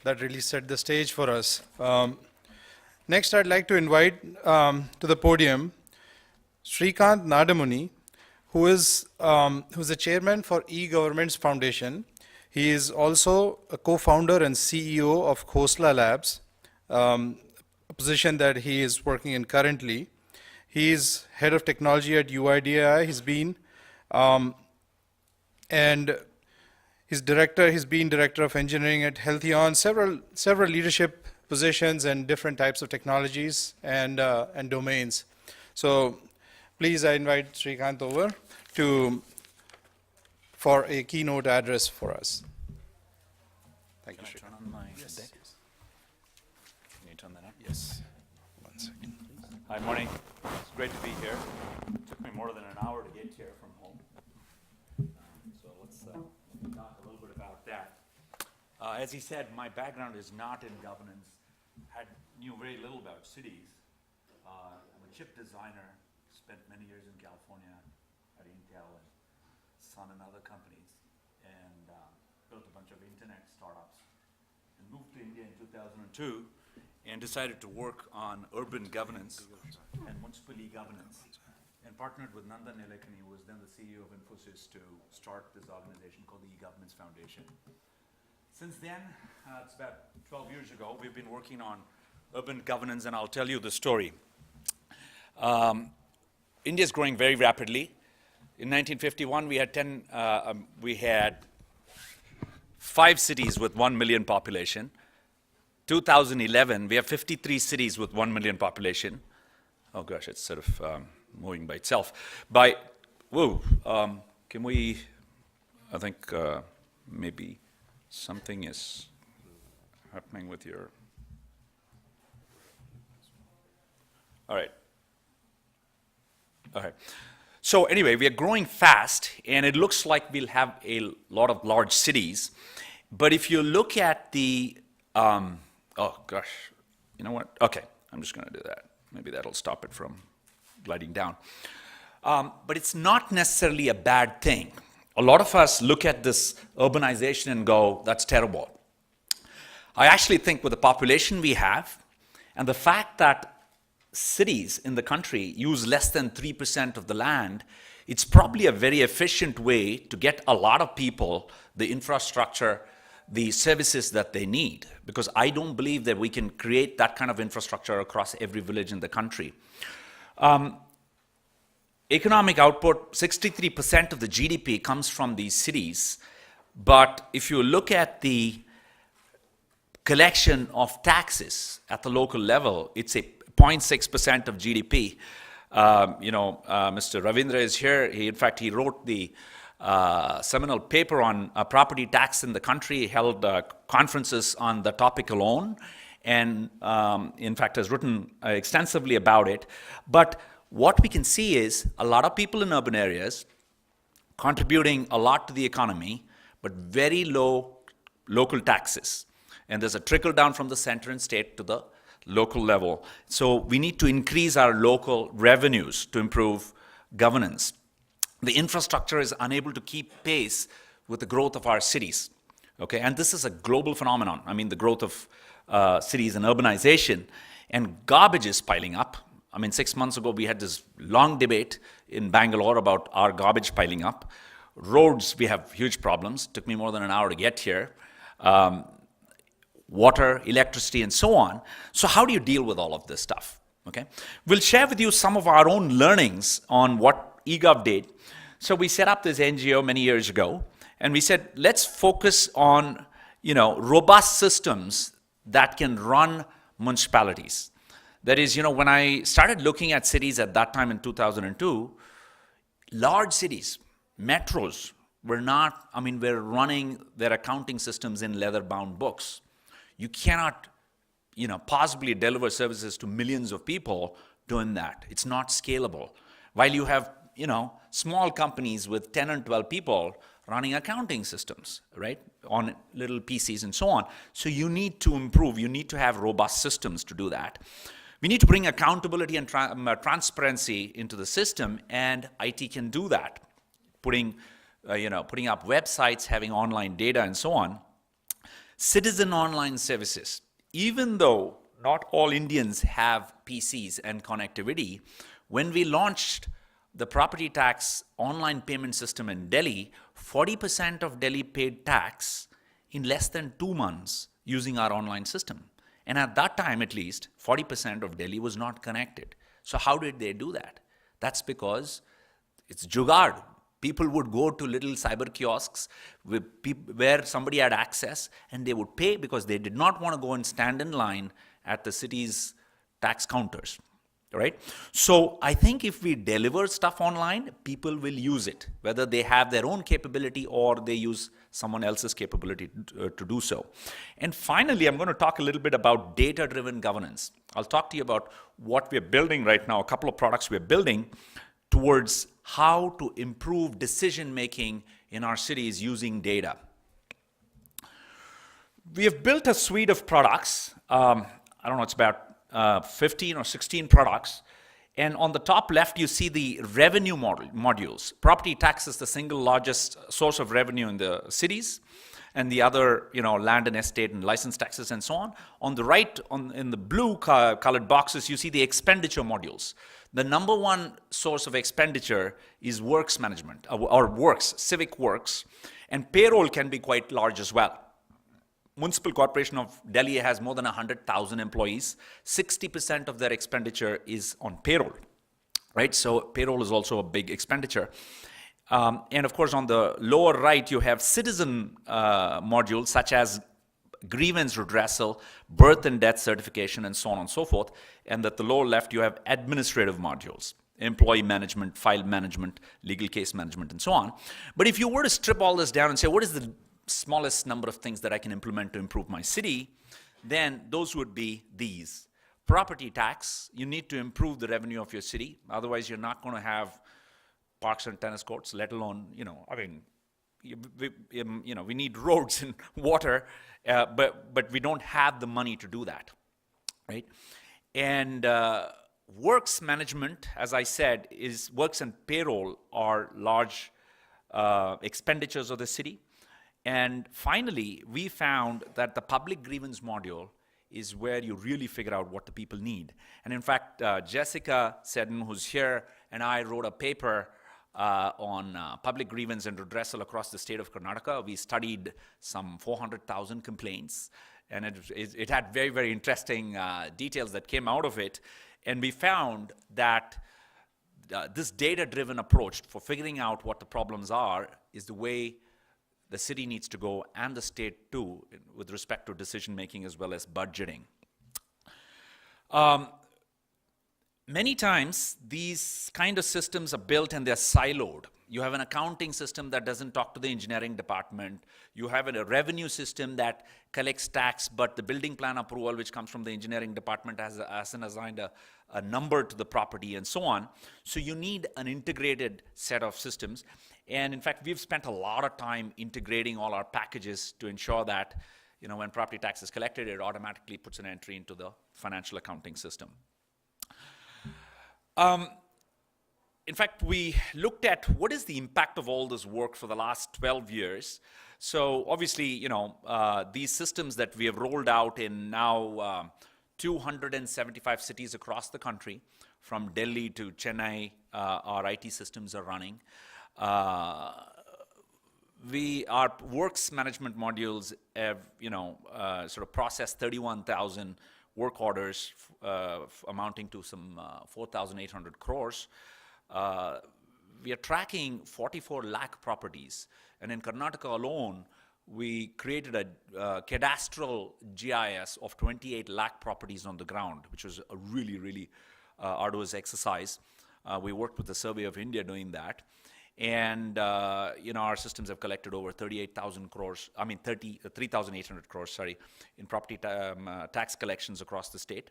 that really set the stage for us. Next, I'd like to invite to the podium Srikanth Nadhamuni, who's the chairman for eGovernments Foundation. He is also a co-founder and CEO of Khosla Labs, a position that he is working in currently. He is head of technology at UIDAI. He's been, and he's been director of engineering at Healthion, several leadership positions and different types of technologies and domains. So please, I invite Srikanth over for a keynote address for us. Thank you, Srikanth. Turn on my Yes. deck? Can you turn that on? Yes. 1 second. Hi, morning. It's great to be here. It took me more than an hour to get here from home. So let's talk a little bit about that. As he said, my background is not in governance. Knew very little about cities. I'm a chip designer, spent many years in California at Intel and Sun and other companies, and built a bunch of internet startups, and moved to India in 2002 and decided to work on urban governance and municipal e-governance, and partnered with Nadhamuni, who was then the CEO of Infosys, to start this organization called the eGovernments Foundation. Since then, it's about 12 years ago, we've been working on urban governance, and I'll tell you the story. India is growing very rapidly. In 1951, we had 5 cities with 1 million population. 2011, we have 53 cities with 1 million population. Oh gosh, it's sort of moving by itself. Can we, I think maybe something is happening with your, all right. Okay. So anyway, we are growing fast, and it looks like we'll have a lot of large cities. But if you look at the, oh gosh, you know what? Okay, I'm just going to do that. Maybe that'll stop it from gliding down. But it's not necessarily a bad thing. A lot of us look at this urbanization and go, that's terrible. I actually think with the population we have, and the fact that cities in the country use less than 3% of the land, it's probably a very efficient way to get a lot of people the infrastructure, the services that they need. Because I don't believe that we can create that kind of infrastructure across every village in the country. Economic output, 63% of the GDP comes from these cities. But if you look at the collection of taxes at the local level, it's a 0.6% of GDP. Mr. Ravindra is here. In fact, he wrote the seminal paper on property tax in the country. He held conferences on the topic alone, and in fact has written extensively about it. But what we can see is a lot of people in urban areas contributing a lot to the economy, but very low local taxes. And there's a trickle down from the center and state to the local level. So we need to increase our local revenues to improve governance. The infrastructure is unable to keep pace with the growth of our cities. Okay, and this is a global phenomenon. I mean, the growth of cities and urbanization, and garbage is piling up. I mean, 6 months ago, we had this long debate in Bangalore about our garbage piling up. Roads, we have huge problems. It took me more than an hour to get here. Water, electricity, and so on. So how do you deal with all of this stuff? Okay, we'll share with you some of our own learnings on what eGov did. So we set up this NGO many years ago, and we said, let's focus on, robust systems that can run municipalities. That is, when I started looking at cities at that time in 2002, large cities, metros, were running their accounting systems in leather-bound books. You cannot, possibly deliver services to millions of people doing that. It's not scalable. While you have, small companies with 10 and 12 people running accounting systems, right, on little PCs and so on. So you need to improve. You need to have robust systems to do that. We need to bring accountability and transparency into the system, and IT can do that, putting up websites, having online data, and so on. Citizen online services. Even though not all Indians have PCs and connectivity, when we launched the property tax online payment system in Delhi, 40% of Delhi paid tax in less than 2 months using our online system. And at that time, at least, 40% of Delhi was not connected. So how did they do that? That's because it's jugaad. People would go to little cyber kiosks where somebody had access, and they would pay because they did not want to go and stand in line at the city's tax counters. Right? So I think if we deliver stuff online, people will use it, whether they have their own capability or they use someone else's capability to do so. And finally, I'm going to talk a little bit about data-driven governance. I'll talk to you about what we're building right now, a couple of products we're building towards how to improve decision-making in our cities using data. We have built a suite of products. I don't know, it's about 15 or 16 products. And on the top left, you see the revenue modules. Property tax is the single largest source of revenue in the cities, and the other, land and estate and license taxes and so on. On the right, in the blue colored boxes, you see the expenditure modules. The number one source of expenditure is works management, or works, civic works, and payroll can be quite large as well. Municipal Corporation of Delhi has more than 100,000 employees. 60% of their expenditure is on payroll, right? So payroll is also a big expenditure. And of course, on the lower right, you have citizen modules such as grievance redressal, birth and death certification, and so on and so forth. And at the lower left, you have administrative modules, employee management, file management, legal case management, and so on. But if you were to strip all this down and say, what is the smallest number of things that I can implement to improve my city, then those would be these. Property tax, you need to improve the revenue of your city. Otherwise, you're not going to have parks and tennis courts, let alone, we need roads and water, but we don't have the money to do that, right? And works management, as I said, is works and payroll are large expenditures of the city. And finally, we found that the public grievance module is where you really figure out what the people need. And in fact, Jessica Seddon, who's here, and I wrote a paper on public grievance and redressal across the state of Karnataka. We studied some 400,000 complaints, and it had very, very interesting details that came out of it. And we found that this data-driven approach for figuring out what the problems are is the way the city needs to go, and the state too, with respect to decision-making as well as budgeting. Many times, these kind of systems are built and they're siloed. You have an accounting system that doesn't talk to the engineering department. You have a revenue system that collects tax, but the building plan approval, which comes from the engineering department, hasn't assigned a number to the property and so on. So you need an integrated set of systems. And in fact, we've spent a lot of time integrating all our packages to ensure that, when property tax is collected, it automatically puts an entry into the financial accounting system. In fact, we looked at what is the impact of all this work for the last 12 years. So obviously, these systems that we have rolled out in now 275 cities across the country, from Delhi to Chennai, our IT systems are running. Our works management modules have, sort of processed 31,000 work orders amounting to some 4,800 crores. We are tracking 44 lakh properties. And in Karnataka alone, we created a cadastral GIS of 28 lakh properties on the ground, which was a really, really arduous exercise. We worked with the Survey of India doing that. And, our systems have collected over 3,800 crores, in property tax collections across the state.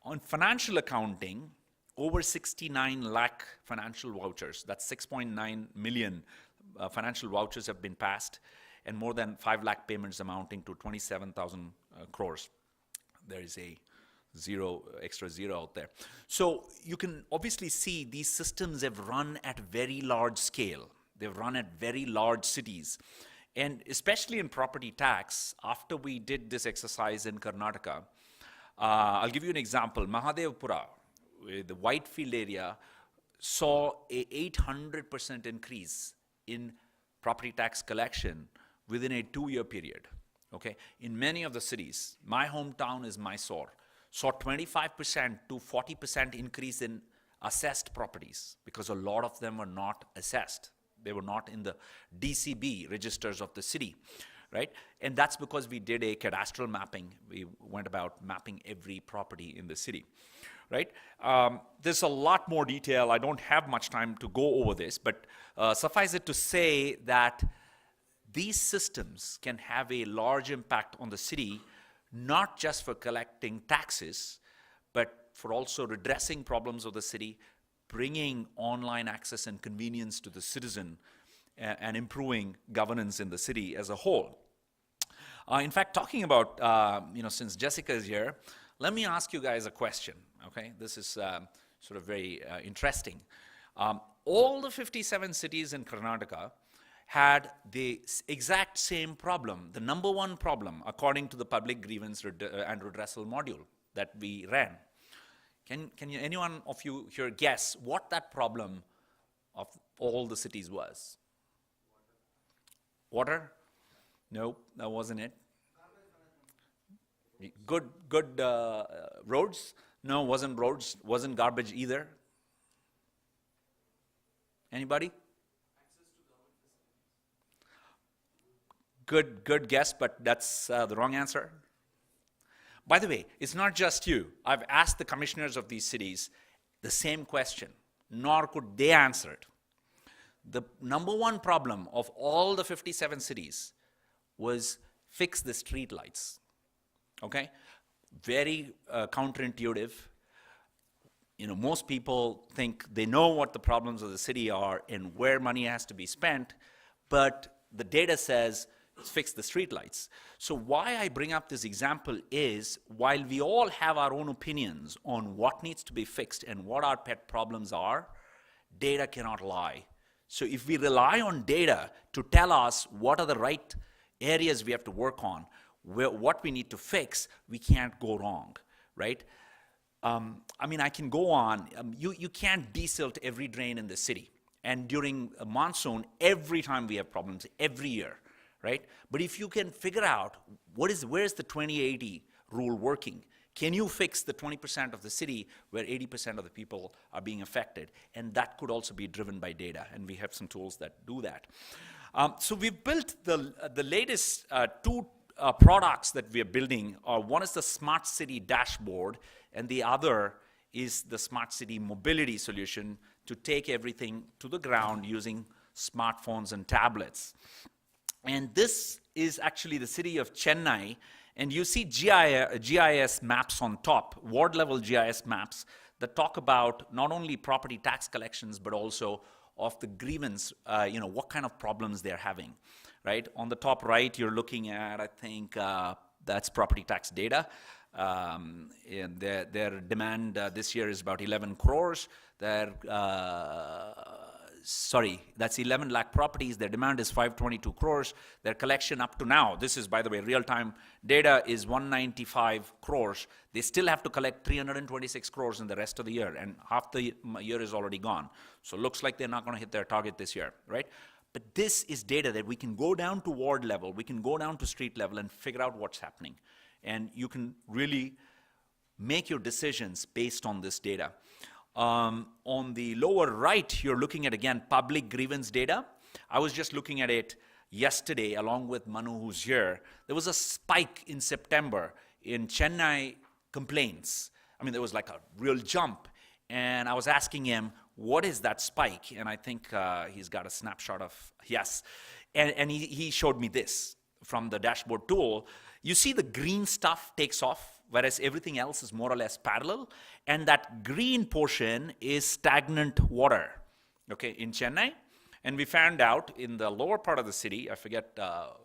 On financial accounting, over 69 lakh financial vouchers, that's 6.9 million financial vouchers have been passed, and more than 5 lakh payments amounting to 27,000 crores. There is a extra zero out there. So you can obviously see these systems have run at very large scale. They've run at very large cities. And especially in property tax, after we did this exercise in Karnataka, I'll give you an example. Mahadevpura, the Whitefield area, saw a 800% increase in property tax collection within a 2-year period. Okay, in many of the cities, my hometown is Mysore, saw 25% to 40% increase in assessed properties because a lot of them were not assessed. They were not in the DCB registers of the city, right? And that's because we did a cadastral mapping. We went about mapping every property in the city, right? There's a lot more detail. I don't have much time to go over this, but suffice it to say that these systems can have a large impact on the city, not just for collecting taxes, but for also redressing problems of the city, bringing online access and convenience to the citizen, and improving governance in the city as a whole. In fact, talking about, since Jessica is here, let me ask you guys a question, okay? This is sort of very interesting. All the 57 cities in Karnataka had the exact same problem, the number one problem, according to the public grievance and redressal module that we ran. Can anyone of you here guess what that problem of all the cities was? Water? Nope, that wasn't it. Good roads? No, wasn't roads, wasn't garbage either. Anybody? Good guess, but that's the wrong answer. By the way, it's not just you. I've asked the commissioners of these cities the same question, nor could they answer it. The number one problem of all the 57 cities was fix the street lights. Okay? Very counterintuitive. Most people think they know what the problems of the city are and where money has to be spent, but the data says fix the streetlights. So why I bring up this example is, while we all have our own opinions on what needs to be fixed and what our pet problems are, data cannot lie. So if we rely on data to tell us what are the right areas we have to work on, what we need to fix, we can't go wrong, right? I can go on. You can't desilt every drain in the city. And during a monsoon, every time we have problems, every year, right? But if you can figure out where's the 20/80 rule working, can you fix the 20% of the city where 80% of the people are being affected? And that could also be driven by data, and we have some tools that do that. So we've built the latest two products that we are building. One is the Smart City Dashboard, and the other is the Smart City Mobility Solution to take everything to the ground using smartphones and tablets. And this is actually the city of Chennai, and you see GIS maps on top, ward-level GIS maps that talk about not only property tax collections, but also of the grievance, what kind of problems they're having, right? On the top right, you're looking at, I think, that's property tax data. And their demand this year is about 11 crores. That's 11 lakh properties. Their demand is 522 crores. Their collection up to now, this is, by the way, real-time data, is 195 crores. They still have to collect 326 crores in the rest of the year, and half the year is already gone. So it looks like they're not going to hit their target this year, right? But this is data that we can go down to ward level, we can go down to street level and figure out what's happening. And you can really make your decisions based on this data. On the lower right, you're looking at, again, public grievance data. I was just looking at it yesterday along with Manu, who's here. There was a spike in September in Chennai complaints. There was like a real jump. And I was asking him, what is that spike? And I think he's got a snapshot of, yes. And he showed me this from the dashboard tool. You see the green stuff takes off, whereas everything else is more or less parallel. And that green portion is stagnant water, okay, in Chennai. And we found out in the lower part of the city, I forget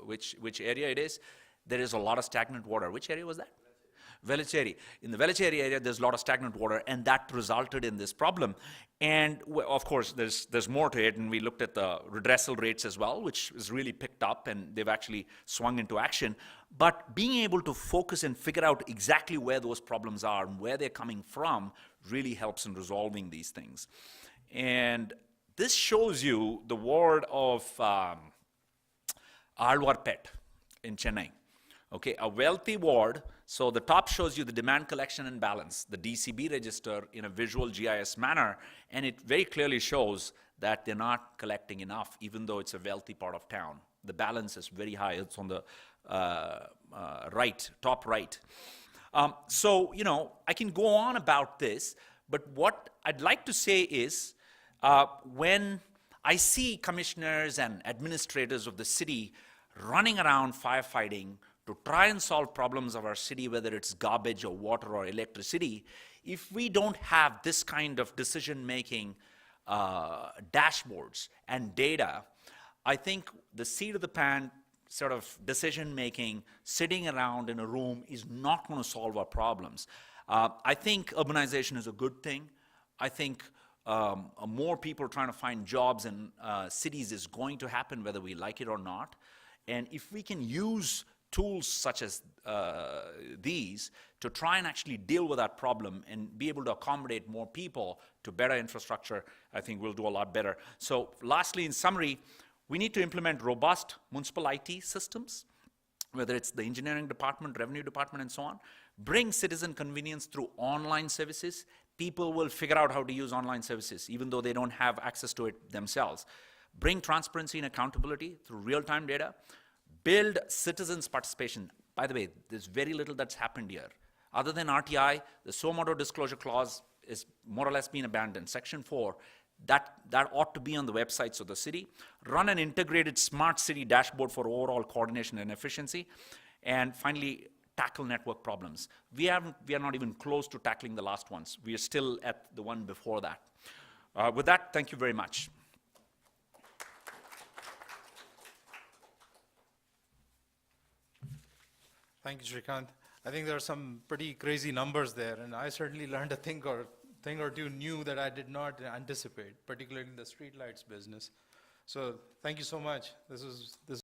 which area it is, there is a lot of stagnant water. Which area was that? Velachery. In the Velachery area, there's a lot of stagnant water, and that resulted in this problem. And of course, there's more to it, and we looked at the redressal rates as well, which is really picked up, and they've actually swung into action. But being able to focus and figure out exactly where those problems are and where they're coming from really helps in resolving these things. And this shows you the ward of Alvarpet in Chennai. Okay, a wealthy ward. So the top shows you the demand collection and balance, the DCB register in a visual GIS manner, and it very clearly shows that they're not collecting enough, even though it's a wealthy part of town. The balance is very high. It's on the right, top right. So, you know, I can go on about this, but what I'd like to say is when I see commissioners and administrators of the city running around firefighting to try and solve problems of our city, whether it's garbage or water or electricity, if we don't have this kind of decision-making dashboards and data, I think the seat of the pants sort of decision-making, sitting around in a room is not going to solve our problems. I think urbanization is a good thing. I think more people trying to find jobs in cities is going to happen whether we like it or not. And if we can use tools such as these to try and actually deal with that problem and be able to accommodate more people to better infrastructure, I think we'll do a lot better. So lastly, in summary, we need to implement robust municipal IT systems, whether it's the engineering department, revenue department, and so on. Bring citizen convenience through online services. People will figure out how to use online services, even though they don't have access to it themselves. Bring transparency and accountability through real-time data. Build citizens' participation. By the way, there's very little that's happened here. Other than RTI, the SOMOTO disclosure clause is more or less been abandoned. Section 4, that ought to be on the websites of the city. Run an integrated smart city dashboard for overall coordination and efficiency. And finally, tackle network problems. We are not even close to tackling the last ones. We are still at the one before that. With that, thank you very much. Thank you, Srikanth. I think there are some pretty crazy numbers there, and I certainly learned a thing or two new that I did not anticipate, particularly in the streetlights business. So thank you so much. This